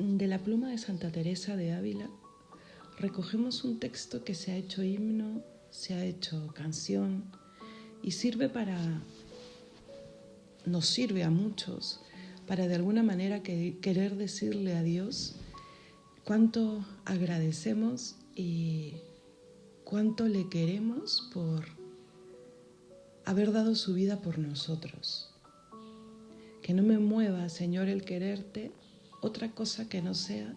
De la pluma de Santa Teresa de Ávila recogemos un texto que se ha hecho himno, se ha hecho canción y nos sirve a muchos para de alguna manera querer decirle a Dios cuánto agradecemos y cuánto le queremos por haber dado su vida por nosotros. Que no me mueva, Señor, el quererte, otra cosa que no sea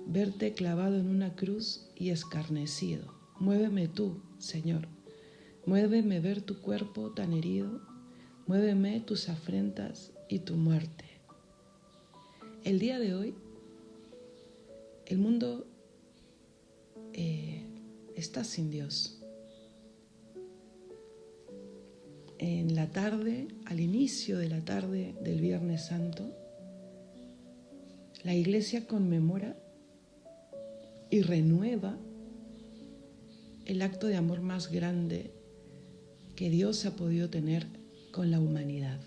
verte clavado en una cruz y escarnecido. Muéveme tú, Señor. Muéveme ver tu cuerpo tan herido. Muéveme tus afrentas y tu muerte. El día de hoy, el mundo está sin Dios. En la tarde, al inicio de la tarde del Viernes Santo, la Iglesia conmemora y renueva el acto de amor más grande que Dios ha podido tener con la humanidad.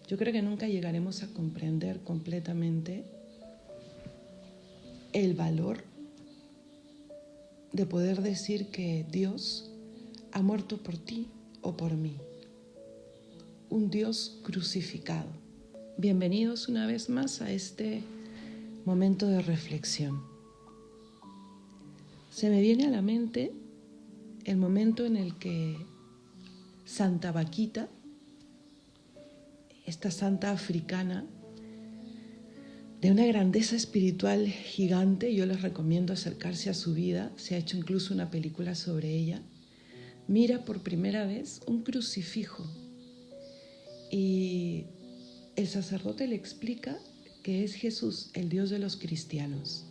Yo creo que nunca llegaremos a comprender completamente el valor de poder decir que Dios ha muerto por ti o por mí. Un Dios crucificado. Bienvenidos una vez más a este momento de reflexión. Se me viene a la mente el momento en el que Santa Vaquita, esta santa africana, de una grandeza espiritual gigante, yo les recomiendo acercarse a su vida, se ha hecho incluso una película sobre ella, mira por primera vez un crucifijo y el sacerdote le explica que es Jesús, el Dios de los cristianos.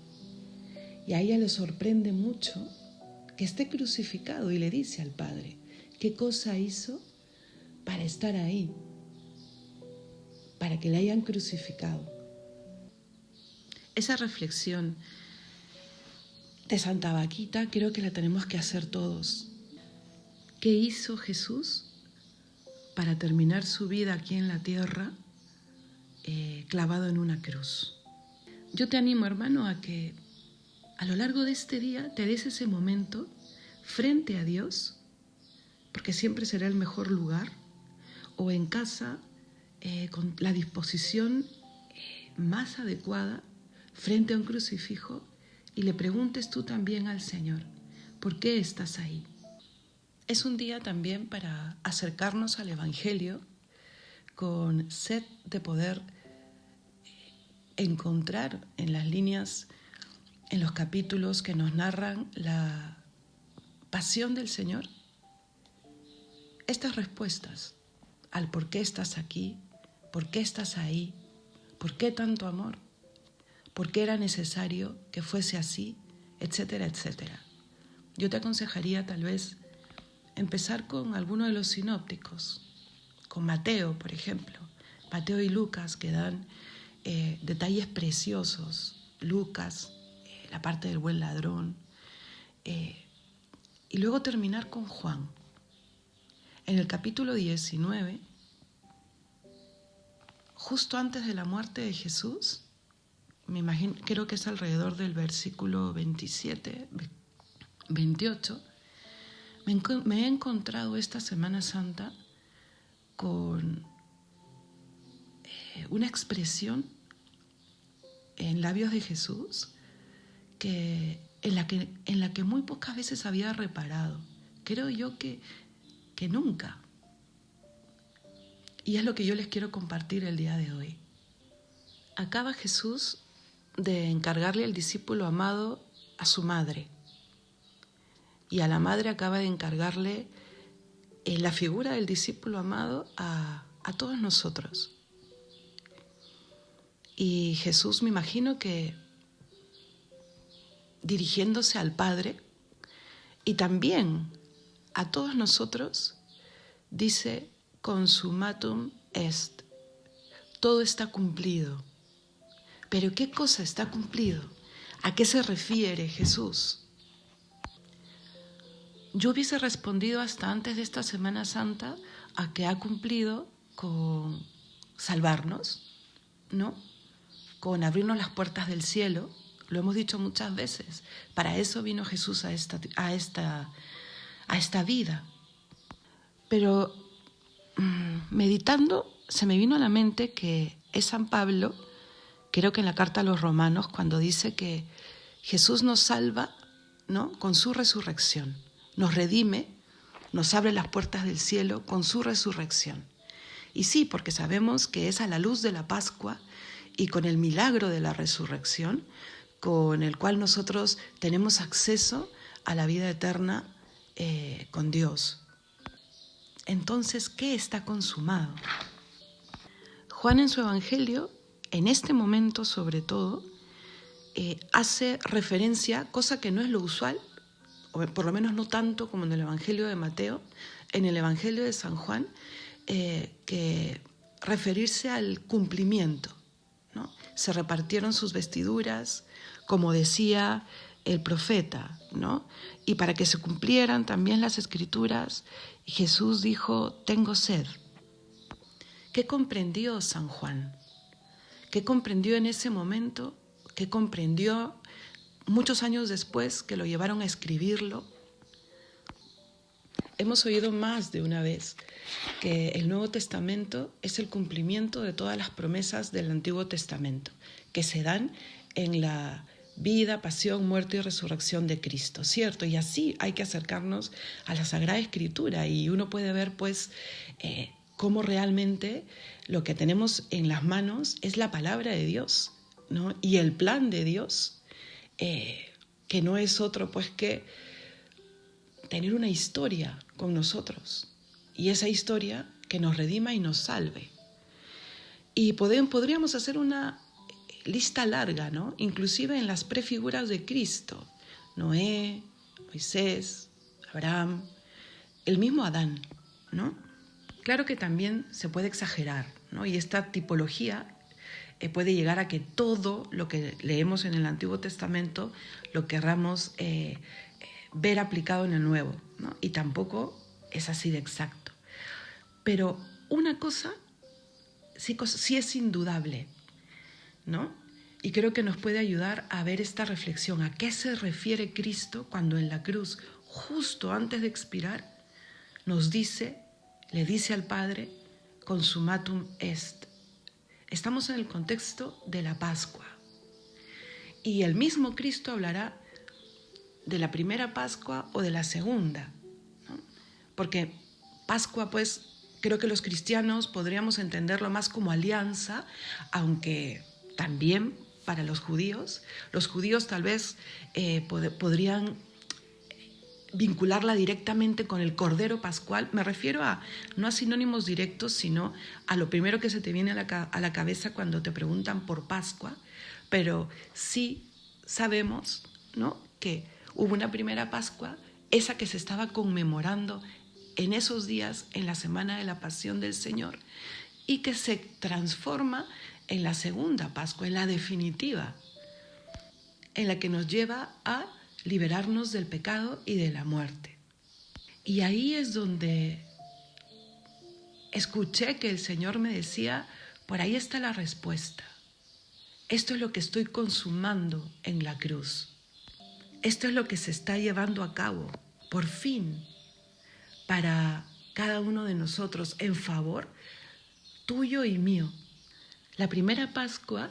Y a ella le sorprende mucho que esté crucificado y le dice al Padre, ¿qué cosa hizo para estar ahí? Para que le hayan crucificado. Esa reflexión de Santa Vaquita creo que la tenemos que hacer todos. ¿Qué hizo Jesús para terminar su vida aquí en la tierra clavado en una cruz? Yo te animo, hermano, a que a lo largo de este día te des ese momento frente a Dios, porque siempre será el mejor lugar, o en casa con la disposición más adecuada frente a un crucifijo y le preguntes tú también al Señor, ¿por qué estás ahí? Es un día también para acercarnos al Evangelio con sed de poder encontrar en las líneas, en los capítulos que nos narran la pasión del Señor, estas respuestas al por qué estás aquí, por qué estás ahí, por qué tanto amor, por qué era necesario que fuese así, etcétera, etcétera. Yo te aconsejaría tal vez empezar con alguno de los sinópticos, con Mateo, por ejemplo, Mateo y Lucas, que dan detalles preciosos. Lucas, la parte del buen ladrón, y luego terminar con Juan. En el capítulo 19, justo antes de la muerte de Jesús, creo que es alrededor del versículo 27, 28, me he encontrado esta Semana Santa con una expresión en labios de Jesús en la que muy pocas veces había reparado. Creo yo que nunca. Y es lo que yo les quiero compartir el día de hoy. Acaba Jesús de encargarle al discípulo amado a su madre. Y a la madre acaba de encargarle la figura del discípulo amado a todos nosotros. Y Jesús, me imagino que dirigiéndose al Padre y también a todos nosotros, dice, consumatum est, todo está cumplido. ¿Pero qué cosa está cumplido? ¿A qué se refiere Jesús? Yo hubiese respondido hasta antes de esta Semana Santa a que ha cumplido con salvarnos, ¿no? con abrirnos las puertas del cielo. Lo hemos dicho muchas veces. Para eso vino Jesús a esta vida. Pero meditando se me vino a la mente que es San Pablo, creo que en la carta a los Romanos, cuando dice que Jesús nos salva, ¿no?, con su resurrección. Nos redime, nos abre las puertas del cielo con su resurrección. Y sí, porque sabemos que es a la luz de la Pascua y con el milagro de la resurrección con el cual nosotros tenemos acceso a la vida eterna con Dios. Entonces, ¿qué está consumado? Juan en su Evangelio, en este momento sobre todo, hace referencia, cosa que no es lo usual, o por lo menos no tanto como en el Evangelio de Mateo, en el Evangelio de San Juan, que referirse al cumplimiento, ¿no? Se repartieron sus vestiduras, como decía el profeta, ¿no? Y para que se cumplieran también las Escrituras, Jesús dijo, tengo sed. ¿Qué comprendió San Juan? ¿Qué comprendió en ese momento? ¿Qué comprendió muchos años después que lo llevaron a escribirlo? Hemos oído más de una vez que el Nuevo Testamento es el cumplimiento de todas las promesas del Antiguo Testamento, que se dan en la vida, pasión, muerte y resurrección de Cristo, ¿cierto? Y así hay que acercarnos a la Sagrada Escritura y uno puede ver, pues, cómo realmente lo que tenemos en las manos es la palabra de Dios, ¿no? Y el plan de Dios, que no es otro, pues, que tener una historia con nosotros y esa historia que nos redima y nos salve. Y podríamos hacer una lista larga, ¿no? Inclusive en las prefiguras de Cristo, Noé, Moisés, Abraham, el mismo Adán, ¿no? Claro que también se puede exagerar, ¿no? Y esta tipología puede llegar a que todo lo que leemos en el Antiguo Testamento lo querramos ver aplicado en el Nuevo, ¿no? Y tampoco es así de exacto. Pero una cosa sí es indudable, ¿no? Y creo que nos puede ayudar a ver esta reflexión. ¿A qué se refiere Cristo cuando en la cruz, justo antes de expirar, le dice al Padre, consumatum est? Estamos en el contexto de la Pascua. Y el mismo Cristo hablará de la primera Pascua o de la segunda, ¿no? Porque Pascua, pues, creo que los cristianos podríamos entenderlo más como alianza, aunque también para los judíos tal vez podrían vincularla directamente con el Cordero Pascual. Me refiero no a sinónimos directos, sino a lo primero que se te viene a la cabeza cuando te preguntan por Pascua, pero sí sabemos, ¿no?, que hubo una primera Pascua, esa que se estaba conmemorando en esos días, en la semana de la Pasión del Señor, y que se transforma en la segunda Pascua, en la definitiva, en la que nos lleva a liberarnos del pecado y de la muerte. Y ahí es donde escuché que el Señor me decía, por ahí está la respuesta. Esto es lo que estoy consumando en la cruz. Esto es lo que se está llevando a cabo, por fin, para cada uno de nosotros, en favor tuyo y mío. La primera Pascua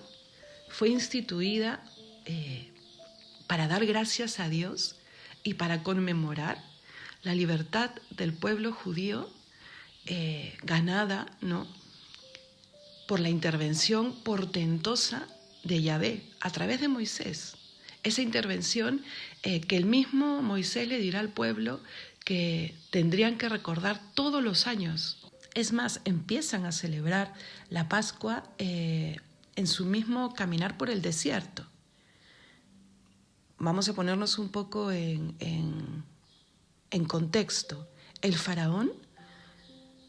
fue instituida para dar gracias a Dios y para conmemorar la libertad del pueblo judío ganada, ¿no?, por la intervención portentosa de Yahvé a través de Moisés. Esa intervención que el mismo Moisés le dirá al pueblo que tendrían que recordar todos los años. Es más, empiezan a celebrar la Pascua en su mismo caminar por el desierto. Vamos a ponernos un poco en contexto. El faraón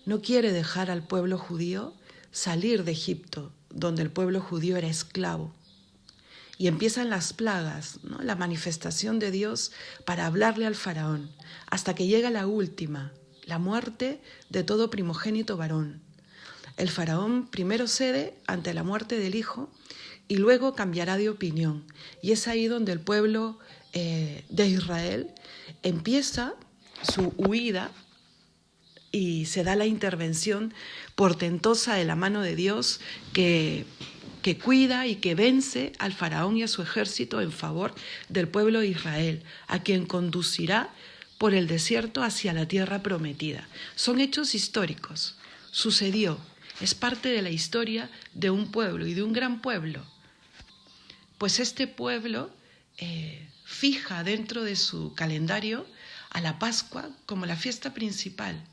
no quiere dejar al pueblo judío salir de Egipto, donde el pueblo judío era esclavo. Y empiezan las plagas, ¿no?, la manifestación de Dios para hablarle al faraón, hasta que llega la última, la muerte de todo primogénito varón. El faraón primero cede ante la muerte del hijo y luego cambiará de opinión. Y es ahí donde el pueblo de Israel empieza su huida y se da la intervención portentosa de la mano de Dios que cuida y que vence al faraón y a su ejército en favor del pueblo de Israel, a quien conducirá por el desierto hacia la tierra prometida. Son hechos históricos. Sucedió. Es parte de la historia de un pueblo y de un gran pueblo. Pues este pueblo fija dentro de su calendario a la Pascua como la fiesta principal.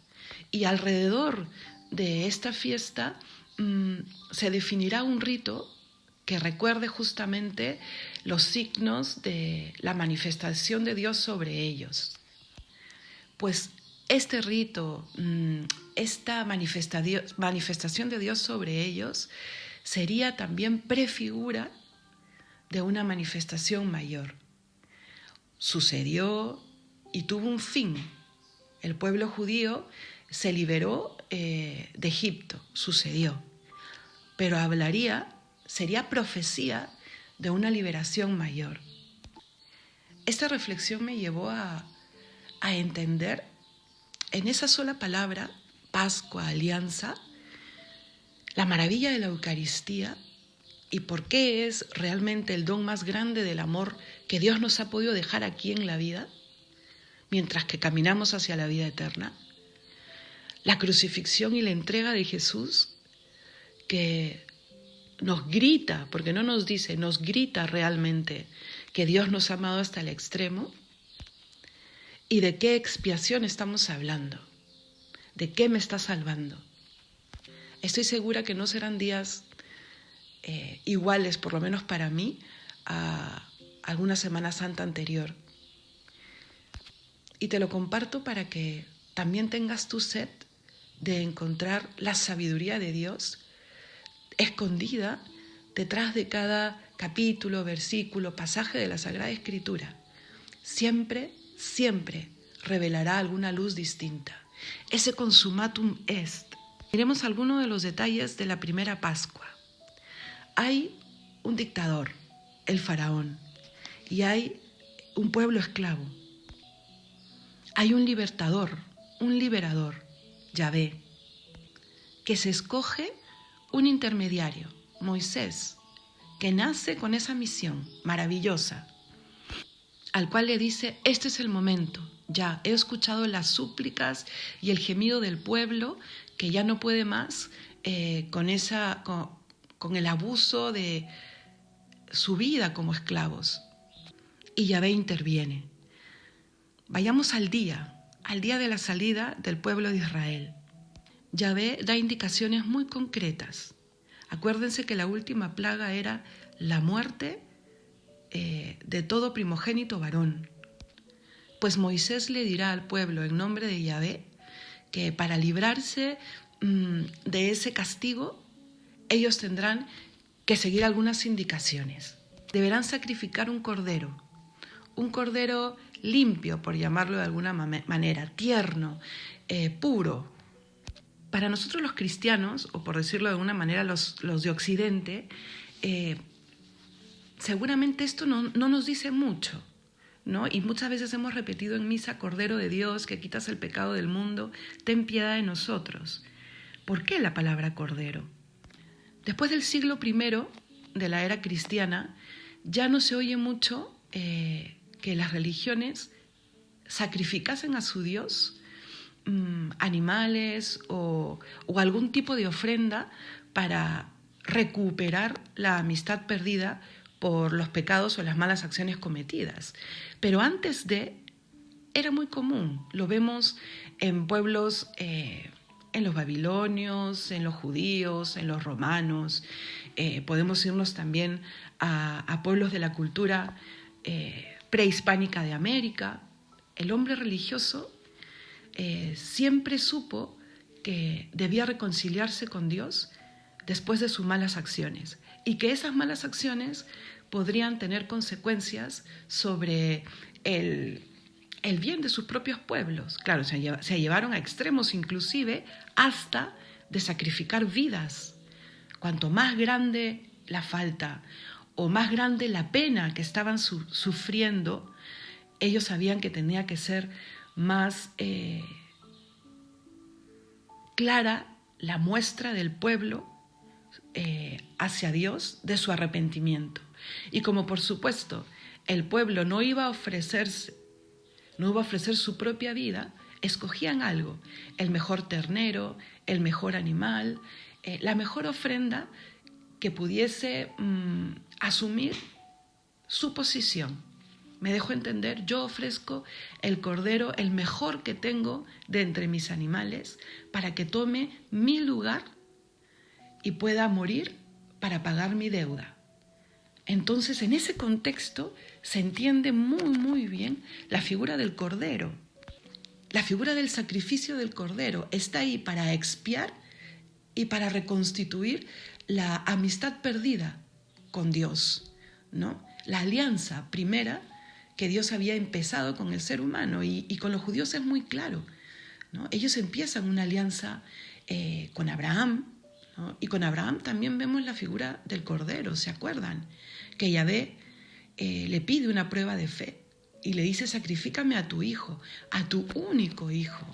Y alrededor de esta fiesta se definirá un rito que recuerde justamente los signos de la manifestación de Dios sobre ellos. Pues este rito, esta manifestación de Dios sobre ellos, sería también prefigura de una manifestación mayor. Sucedió y tuvo un fin. El pueblo judío se liberó de Egipto, sucedió. Pero sería profecía de una liberación mayor. Esta reflexión me llevó a entender en esa sola palabra, Pascua, alianza, la maravilla de la Eucaristía y por qué es realmente el don más grande del amor que Dios nos ha podido dejar aquí en la vida, mientras que caminamos hacia la vida eterna. La crucifixión y la entrega de Jesús, que nos grita, porque no nos dice, nos grita realmente que Dios nos ha amado hasta el extremo. ¿Y de qué expiación estamos hablando? ¿De qué me está salvando? Estoy segura que no serán días iguales, por lo menos para mí, a alguna Semana Santa anterior. Y te lo comparto para que también tengas tu sed de encontrar la sabiduría de Dios escondida detrás de cada capítulo, versículo, pasaje de la Sagrada Escritura. Siempre revelará alguna luz distinta. Ese consumatum est. Miremos algunos de los detalles de la primera Pascua. Hay un dictador, el faraón, y hay un pueblo esclavo. Hay un libertador, un liberador, Yahvé, que se escoge un intermediario, Moisés, que nace con esa misión maravillosa, al cual le dice, este es el momento, ya he escuchado las súplicas y el gemido del pueblo que ya no puede más con el abuso de su vida como esclavos. Y Yahvé interviene. Vayamos al día de la salida del pueblo de Israel. Yahvé da indicaciones muy concretas. Acuérdense que la última plaga era la muerte de todo primogénito varón. Pues Moisés le dirá al pueblo en nombre de Yahvé que para librarse de ese castigo, ellos tendrán que seguir algunas indicaciones. Deberán sacrificar un cordero limpio, por llamarlo de alguna manera, tierno, puro. Para nosotros los cristianos, o por decirlo de alguna manera los de Occidente, seguramente esto no nos dice mucho, ¿no? Y muchas veces hemos repetido en misa, Cordero de Dios, que quitas el pecado del mundo, ten piedad de nosotros. ¿Por qué la palabra cordero? Después del siglo I de la era cristiana, ya no se oye mucho que las religiones sacrificasen a su Dios animales o algún tipo de ofrenda para recuperar la amistad perdida por los pecados o las malas acciones cometidas. Pero antes era muy común, lo vemos en pueblos, en los babilonios, en los judíos, en los romanos, podemos irnos también a pueblos de la cultura prehispánica de América. El hombre religioso siempre supo que debía reconciliarse con Dios después de sus malas acciones y que esas malas acciones podrían tener consecuencias sobre el bien de sus propios pueblos. Claro, se llevaron a extremos inclusive hasta de sacrificar vidas. Cuanto más grande la falta o más grande la pena que estaban sufriendo, ellos sabían que tenía que ser más clara la muestra del pueblo hacia Dios de su arrepentimiento. Y como por supuesto el pueblo no iba a ofrecer su propia vida, escogían algo, el mejor ternero, el mejor animal, la mejor ofrenda que pudiese asumir su posición. Me dejo entender, yo ofrezco el cordero, el mejor que tengo de entre mis animales, para que tome mi lugar y pueda morir para pagar mi deuda. Entonces, en ese contexto se entiende muy bien la figura del cordero. La figura del sacrificio del cordero está ahí para expiar y para reconstituir la amistad perdida con Dios, ¿no? La alianza primera que Dios había empezado con el ser humano, y con los judíos es muy claro, ¿no? Ellos empiezan una alianza con Abraham, ¿no? Y con Abraham también vemos la figura del cordero, ¿se acuerdan? Que Yahvé le pide una prueba de fe y le dice: sacrifícame a tu hijo, a tu único hijo,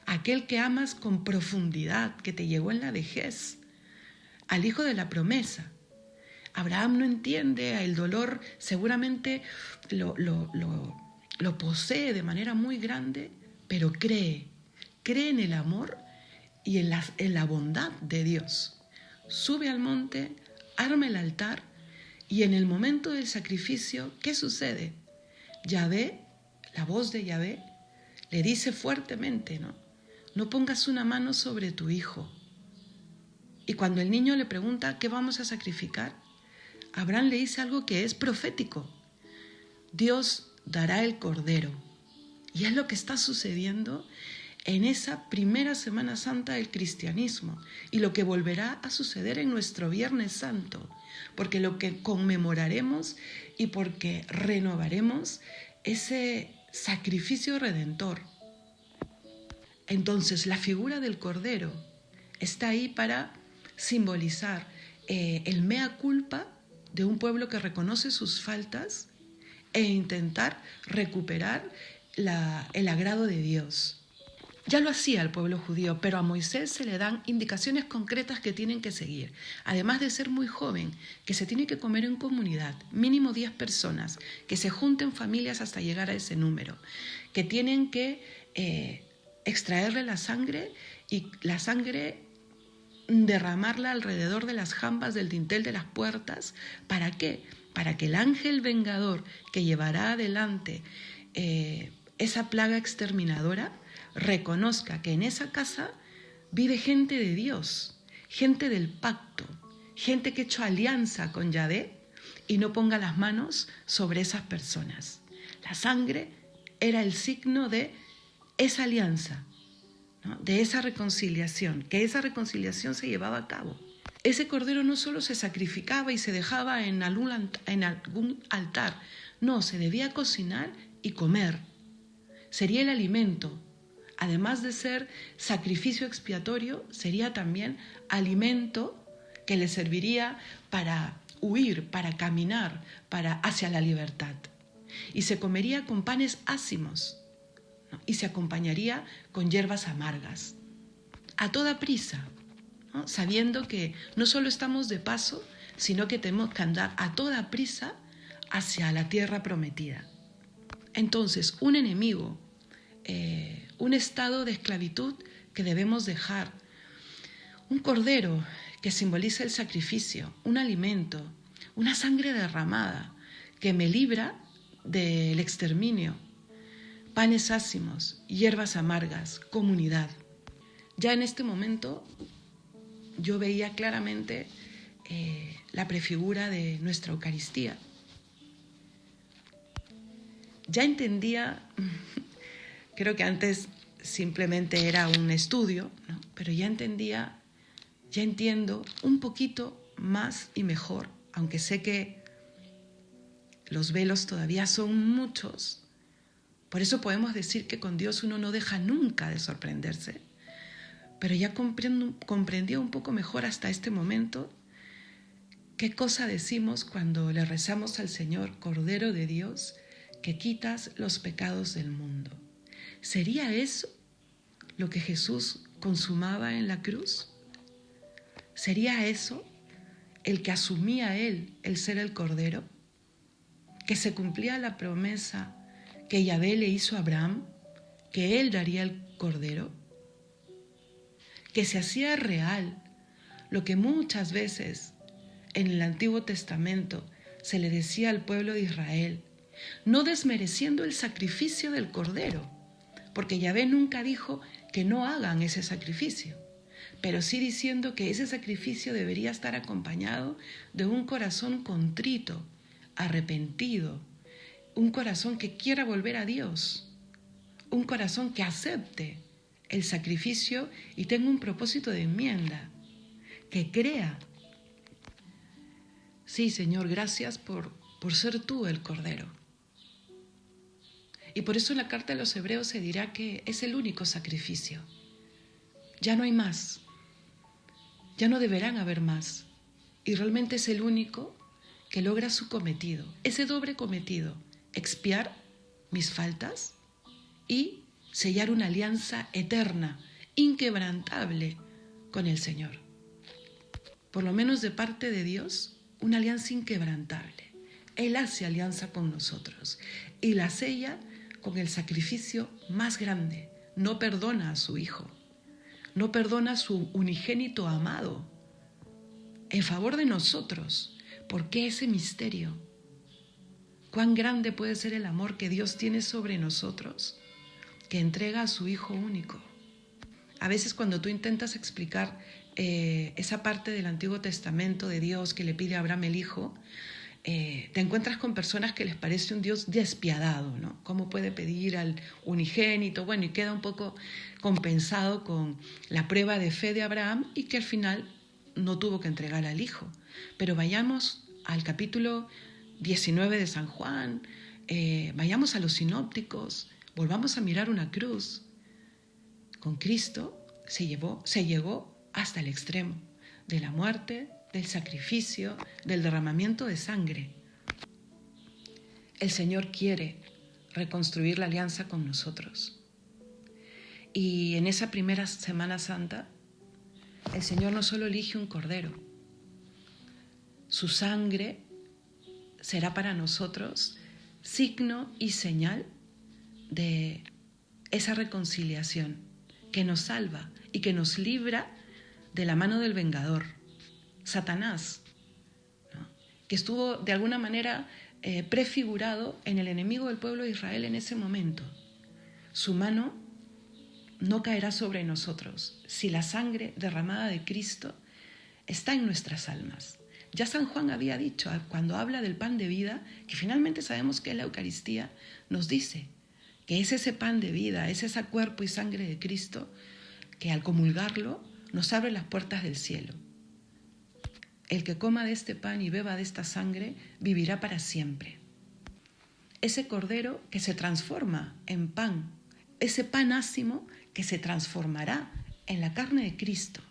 aquel que amas con profundidad, que te llegó en la vejez, al hijo de la promesa. Abraham no entiende el dolor, seguramente lo posee de manera muy grande, pero cree en el amor y en la bondad de Dios. Sube al monte, arma el altar, y en el momento del sacrificio, ¿qué sucede? Yahvé, la voz de Yahvé, le dice fuertemente, no pongas una mano sobre tu hijo. Y cuando el niño le pregunta: ¿qué vamos a sacrificar?, Abraham le dice algo que es profético: Dios dará el cordero. Y es lo que está sucediendo en esa primera Semana Santa del cristianismo, y lo que volverá a suceder en nuestro Viernes Santo, porque lo que conmemoraremos y porque renovaremos ese sacrificio redentor. Entonces, la figura del cordero está ahí para simbolizar el mea culpa de un pueblo que reconoce sus faltas e intentar recuperar el agrado de Dios. Ya lo hacía el pueblo judío, pero a Moisés se le dan indicaciones concretas que tienen que seguir. Además de ser muy joven, que se tiene que comer en comunidad, mínimo 10 personas, que se junten familias hasta llegar a ese número, que tienen que extraerle la sangre, y la sangre derramarla alrededor de las jambas del dintel de las puertas. ¿Para qué? Para que el ángel vengador que llevará adelante esa plaga exterminadora reconozca que en esa casa vive gente de Dios, gente del pacto, gente que ha hecho alianza con Yahvé, y no ponga las manos sobre esas personas. La sangre era el signo de esa alianza, ¿no? De esa reconciliación, que esa reconciliación se llevaba a cabo. Ese cordero no solo se sacrificaba y se dejaba en algún altar, no, se debía cocinar y comer. Sería el alimento. Además de ser sacrificio expiatorio, sería también alimento que le serviría para huir, para caminar, hacia la libertad. Y se comería con panes ácimos, ¿no? Y se acompañaría con hierbas amargas. A toda prisa, ¿no? Sabiendo que no solo estamos de paso, sino que tenemos que andar a toda prisa hacia la tierra prometida. Entonces, un enemigo, un estado de esclavitud que debemos dejar, un cordero que simboliza el sacrificio, un alimento, una sangre derramada que me libra del exterminio, panes ácimos, hierbas amargas, comunidad. Ya en este momento yo veía claramente la prefigura de nuestra Eucaristía. Ya entendía, creo que antes simplemente era un estudio, ¿no? Pero ya entiendo un poquito más y mejor, aunque sé que los velos todavía son muchos. Por eso podemos decir que con Dios uno no deja nunca de sorprenderse. Pero ya comprendía un poco mejor hasta este momento ¿Qué cosa decimos cuando le rezamos al Señor, Cordero de Dios, que quitas los pecados del mundo? ¿Sería eso lo que Jesús consumaba en la cruz? ¿Sería eso el que asumía Él el ser el Cordero? ¿Que se cumplía la promesa que Yahvé le hizo a Abraham, que Él daría el Cordero? ¿Que se hacía real lo que muchas veces en el Antiguo Testamento se le decía al pueblo de Israel, no desmereciendo el sacrificio del Cordero, porque Yahvé nunca dijo que no hagan ese sacrificio, pero sí diciendo que ese sacrificio debería estar acompañado de un corazón contrito, arrepentido, un corazón que quiera volver a Dios, un corazón que acepte el sacrificio y tenga un propósito de enmienda, que crea. Sí, Señor, gracias por ser tú el Cordero. Y por eso en la carta de los Hebreos se dirá que es el único sacrificio. Ya no hay más. Ya no deberán haber más. Y realmente es el único que logra su cometido, ese doble cometido, expiar mis faltas y sellar una alianza eterna, inquebrantable con el Señor. Por lo menos de parte de Dios, una alianza inquebrantable. Él hace alianza con nosotros y la sella con el sacrificio más grande. No perdona a su Hijo, no perdona a su unigénito amado en favor de nosotros. ¿Por qué ese misterio? ¿Cuán grande puede ser el amor que Dios tiene sobre nosotros, que entrega a su Hijo único? A veces cuando tú intentas explicar esa parte del Antiguo Testamento de Dios que le pide a Abraham el hijo, te encuentras con personas que les parece un Dios despiadado, ¿no? ¿Cómo puede pedir al unigénito? Bueno, y queda un poco compensado con la prueba de fe de Abraham y que al final no tuvo que entregar al hijo. Pero vayamos al capítulo 19 de San Juan, vayamos a los sinópticos, volvamos a mirar una cruz. Con Cristo se llegó hasta el extremo de la muerte, del sacrificio, del derramamiento de sangre. El Señor quiere reconstruir la alianza con nosotros. Y en esa primera Semana Santa, el Señor no solo elige un cordero, su sangre será para nosotros signo y señal de esa reconciliación que nos salva y que nos libra de la mano del vengador, Satanás, ¿no? Que estuvo de alguna manera prefigurado en el enemigo del pueblo de Israel en ese momento. Su mano no caerá sobre nosotros si la sangre derramada de Cristo está en nuestras almas. Ya San Juan había dicho, cuando habla del pan de vida, que finalmente sabemos que es la Eucaristía, nos dice que es ese pan de vida, es ese cuerpo y sangre de Cristo que al comulgarlo nos abre las puertas del cielo. El que coma de este pan y beba de esta sangre vivirá para siempre. Ese cordero que se transforma en pan, ese pan ácimo que se transformará en la carne de Cristo.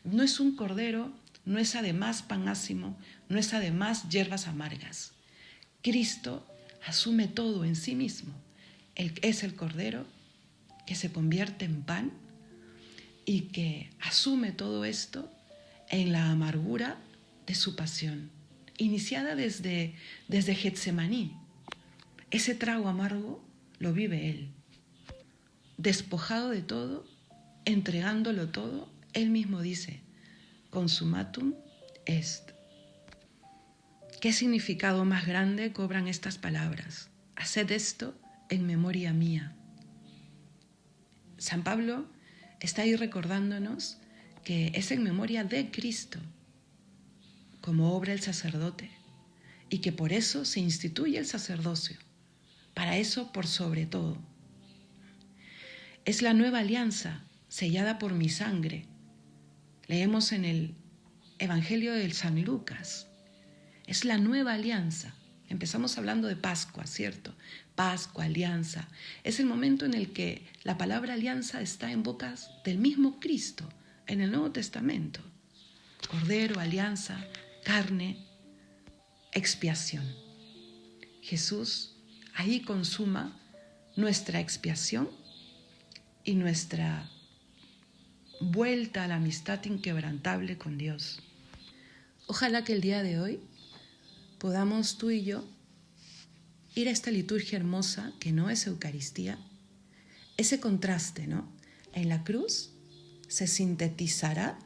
No es un cordero, no es además pan ácimo, no es además hierbas amargas. Cristo asume todo en sí mismo. Él es el cordero que se convierte en pan y que asume todo esto en la amargura de su pasión, iniciada desde Getsemaní. Ese trago amargo lo vive Él. Despojado de todo, entregándolo todo, Él mismo dice, consumatum est. ¿Qué significado más grande cobran estas palabras? Haced esto en memoria mía. San Pablo está ahí recordándonos que es en memoria de Cristo, como obra el sacerdote, y que por eso se instituye el sacerdocio, para eso por sobre todo. Es la nueva alianza sellada por mi sangre. Leemos en el Evangelio de San Lucas. Es la nueva alianza. Empezamos hablando de Pascua, ¿cierto? Pascua, alianza. Es el momento en el que la palabra alianza está en bocas del mismo Cristo en el Nuevo Testamento. Cordero, alianza, carne. expiación. Jesús ahí consuma nuestra expiación y nuestra vuelta a la amistad inquebrantable con Dios. Ojalá que el día de hoy podamos tú y yo ir a esta liturgia hermosa que no es Eucaristía, ese contraste, ¿no? En la cruz se sintetizará,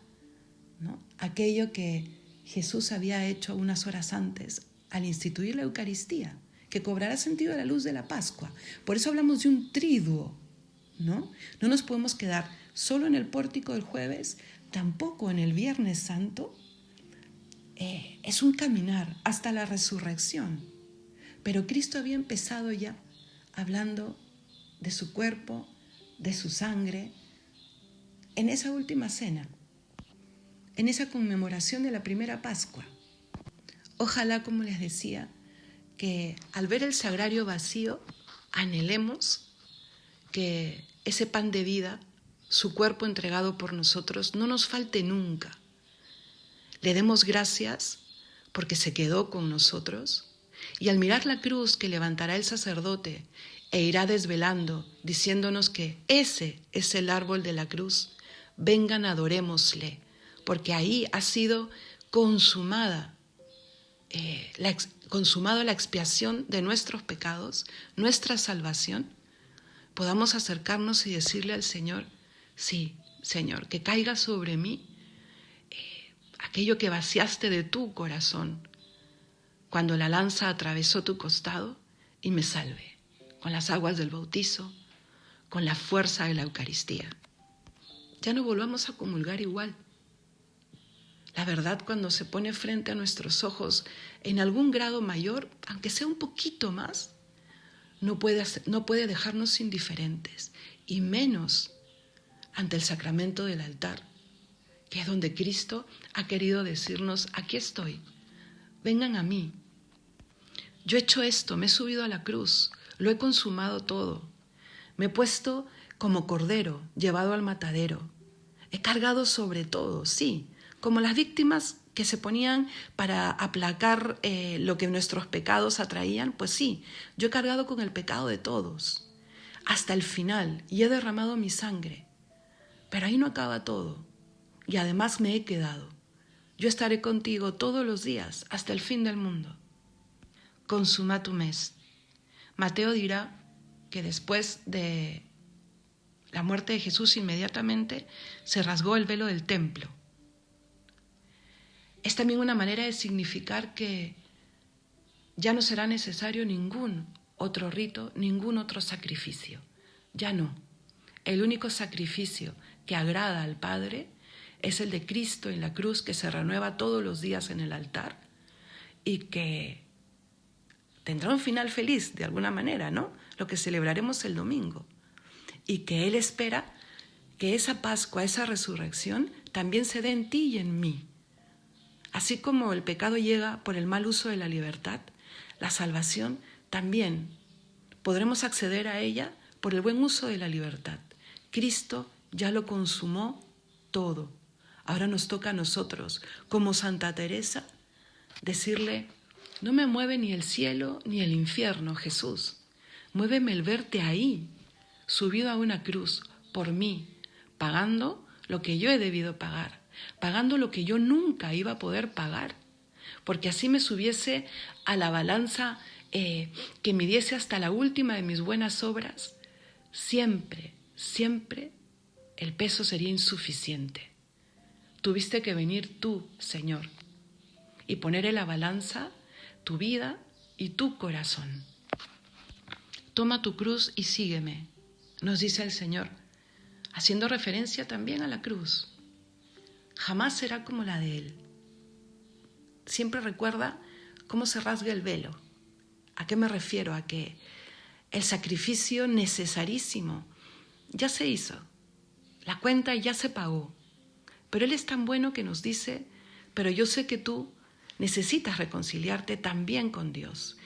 ¿no?, aquello que Jesús había hecho unas horas antes al instituir la Eucaristía, que cobrará sentido a la luz de la Pascua. Por eso hablamos de un triduo, ¿no? No nos podemos quedar solo en el pórtico del jueves, tampoco en el Viernes Santo. Es un caminar hasta la resurrección. Pero Cristo había empezado ya hablando de su cuerpo, de su sangre, en esa última cena, en esa conmemoración de la primera Pascua. Ojalá, como les decía, que al ver el sagrario vacío, anhelemos que ese pan de vida, su cuerpo entregado por nosotros, no nos falte nunca. Le demos gracias porque se quedó con nosotros, y al mirar la cruz que levantará el sacerdote e irá desvelando, diciéndonos que ese es el árbol de la cruz, vengan, adorémosle, porque ahí ha sido consumada la expiación de nuestros pecados, nuestra salvación, podamos acercarnos y decirle al Señor: sí, Señor, que caiga sobre mí aquello que vaciaste de tu corazón cuando la lanza atravesó tu costado y me salve, con las aguas del bautizo, con la fuerza de la Eucaristía. Ya no volvamos a comulgar igual. La verdad, cuando se pone frente a nuestros ojos en algún grado mayor, aunque sea un poquito más, no puede dejarnos indiferentes, y menos ante el sacramento del altar, que es donde Cristo ha querido decirnos: aquí estoy, vengan a mí. Yo he hecho esto, me he subido a la cruz, lo he consumado todo. Me he puesto como cordero llevado al matadero. He cargado sobre todo, sí, como las víctimas que se ponían para aplacar lo que nuestros pecados atraían, pues sí, yo he cargado con el pecado de todos, hasta el final, y he derramado mi sangre. Pero ahí no acaba todo, y además me he quedado. Yo estaré contigo todos los días, hasta el fin del mundo. Consumatum est. Mateo dirá que después de la muerte de Jesús, inmediatamente se rasgó el velo del templo. Es también una manera de significar que ya no será necesario ningún otro rito, ningún otro sacrificio. Ya no. El único sacrificio que agrada al Padre es el de Cristo en la cruz, que se renueva todos los días en el altar y que tendrá un final feliz de alguna manera, ¿no? Lo que celebraremos el domingo. Y que Él espera que esa Pascua, esa resurrección, también se dé en ti y en mí. Así como el pecado llega por el mal uso de la libertad, la salvación también podremos acceder a ella por el buen uso de la libertad. Cristo ya lo consumó todo. Ahora nos toca a nosotros, como Santa Teresa, decirle: no me mueve ni el cielo ni el infierno, Jesús. Muéveme el verte ahí, subido a una cruz, por mí, pagando lo que yo he debido pagar, pagando lo que yo nunca iba a poder pagar, porque así me subiese a la balanza que midiese hasta la última de mis buenas obras, siempre, siempre el peso sería insuficiente. Tuviste que venir tú, Señor, y poner en la balanza tu vida y tu corazón. Toma tu cruz y sígueme, nos dice el Señor, haciendo referencia también a la cruz. Jamás será como la de Él. Siempre recuerda cómo se rasga el velo. ¿A qué me refiero? A que el sacrificio necesarísimo ya se hizo, la cuenta ya se pagó, pero Él es tan bueno que nos dice: pero yo sé que tú necesitas reconciliarte también con Dios,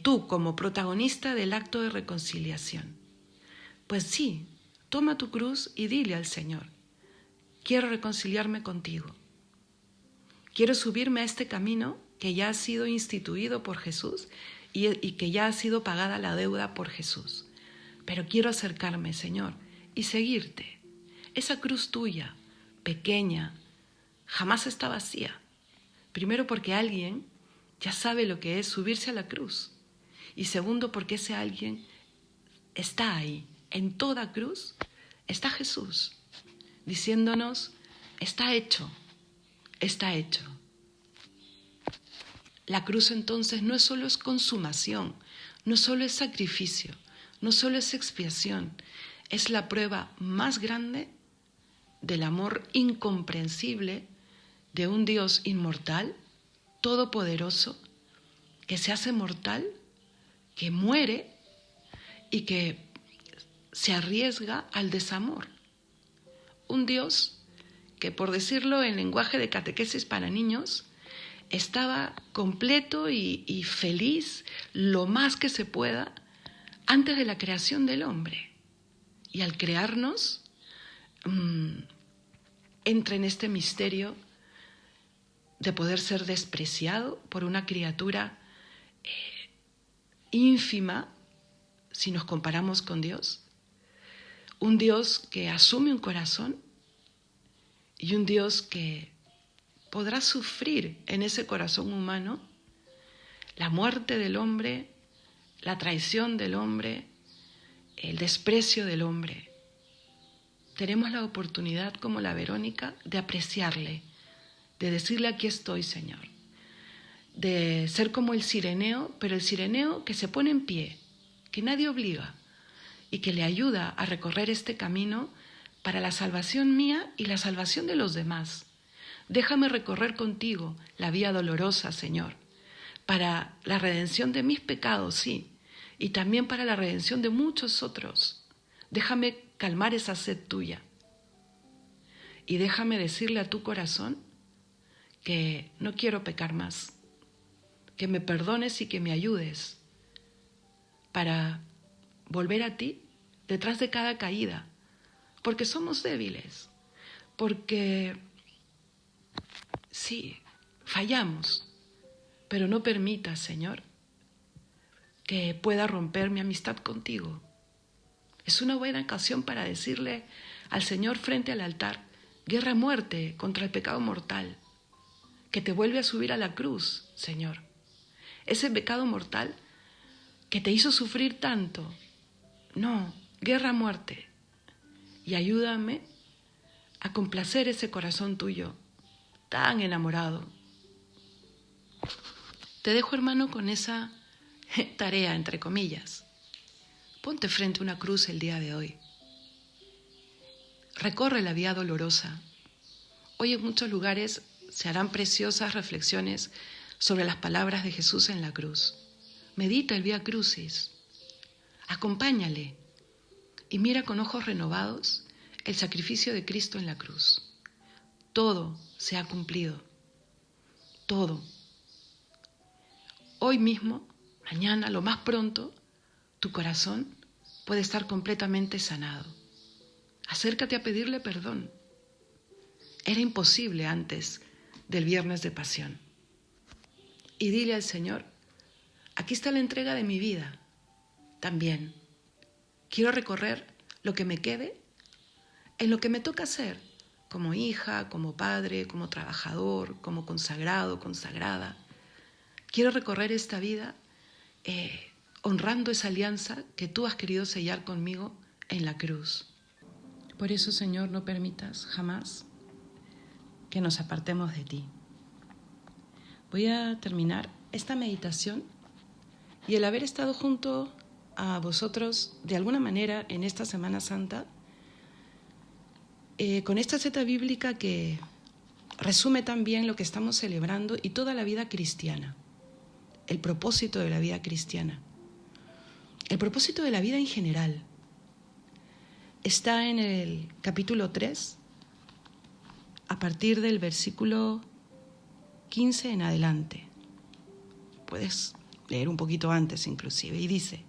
tú como protagonista del acto de reconciliación. Pues sí, toma tu cruz y dile al Señor: quiero reconciliarme contigo, quiero subirme a este camino que ya ha sido instituido por Jesús y que ya ha sido pagada la deuda por Jesús. Pero quiero acercarme, Señor, y seguirte. Esa cruz tuya, pequeña, jamás está vacía. Primero porque alguien ya sabe lo que es subirse a la cruz. Y segundo porque ese alguien está ahí. En toda cruz está Jesús, diciéndonos, está hecho, está hecho. La cruz entonces no solo es consumación, no solo es sacrificio, no solo es expiación, es la prueba más grande del amor incomprensible de un Dios inmortal, todopoderoso, que se hace mortal, que muere y que se arriesga al desamor. Un Dios que, por decirlo en lenguaje de catequesis para niños, estaba completo y feliz lo más que se pueda antes de la creación del hombre. Y al crearnos, entra en este misterio de poder ser despreciado por una criatura ínfima si nos comparamos con Dios. Un Dios que asume un corazón y un Dios que podrá sufrir en ese corazón humano la muerte del hombre, la traición del hombre, el desprecio del hombre. Tenemos la oportunidad, como la Verónica, de apreciarle, de decirle aquí estoy, Señor, de ser como el cireneo, pero el cireneo que se pone en pie, que nadie obliga y que le ayuda a recorrer este camino para la salvación mía y la salvación de los demás. Déjame recorrer contigo la vía dolorosa, Señor, para la redención de mis pecados, sí, y también para la redención de muchos otros. Déjame calmar esa sed tuya y déjame decirle a tu corazón que no quiero pecar más, que me perdones y que me ayudes para volver a ti detrás de cada caída, porque somos débiles, porque sí, fallamos, pero no permitas, Señor, que pueda romper mi amistad contigo. Es una buena ocasión para decirle al Señor frente al altar, guerra a muerte contra el pecado mortal, que te vuelve a subir a la cruz, Señor. Ese pecado mortal que te hizo sufrir tanto. No, guerra a muerte. Y ayúdame a complacer ese corazón tuyo, tan enamorado. Te dejo, hermano, con esa tarea, entre comillas. Ponte frente a una cruz el día de hoy. Recorre la vía dolorosa. Hoy en muchos lugares se harán preciosas reflexiones sobre las palabras de Jesús en la cruz. Medita el Vía Crucis. Acompáñale y mira con ojos renovados el sacrificio de Cristo en la cruz. Todo se ha cumplido. Todo. Hoy mismo, mañana, lo más pronto, tu corazón puede estar completamente sanado. Acércate a pedirle perdón. Era imposible antes del Viernes de Pasión. Y dile al Señor, aquí está la entrega de mi vida. También quiero recorrer lo que me quede en lo que me toca hacer, como hija, como padre, como trabajador, como consagrado, consagrada. Quiero recorrer esta vida honrando esa alianza que tú has querido sellar conmigo en la cruz. Por eso, Señor, no permitas jamás que nos apartemos de ti. Voy a terminar esta meditación y el haber estado junto a vosotros de alguna manera en esta Semana Santa, con esta cita bíblica que resume también lo que estamos celebrando y toda la vida cristiana, el propósito de la vida cristiana, el propósito de la vida en general. Está en el capítulo 3, a partir del versículo 15 en adelante. Puedes leer un poquito antes inclusive, y dice: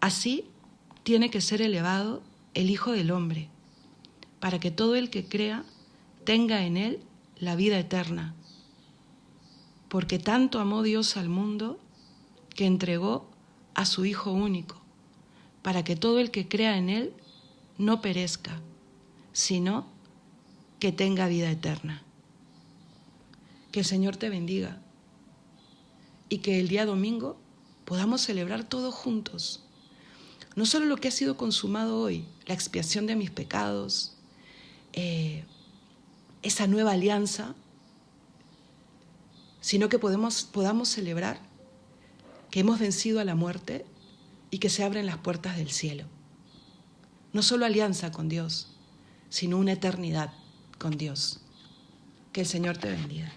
así tiene que ser elevado el Hijo del Hombre, para que todo el que crea tenga en él la vida eterna. porque tanto amó Dios al mundo que entregó a su Hijo único, para que todo el que crea en Él no perezca, sino que tenga vida eterna. Que el Señor te bendiga y que el día domingo podamos celebrar todos juntos, no solo lo que ha sido consumado hoy, la expiación de mis pecados, esa nueva alianza, sino que podamos celebrar que hemos vencido a la muerte y que se abren las puertas del cielo. No solo alianza con Dios, sino una eternidad con Dios. Que el Señor te bendiga.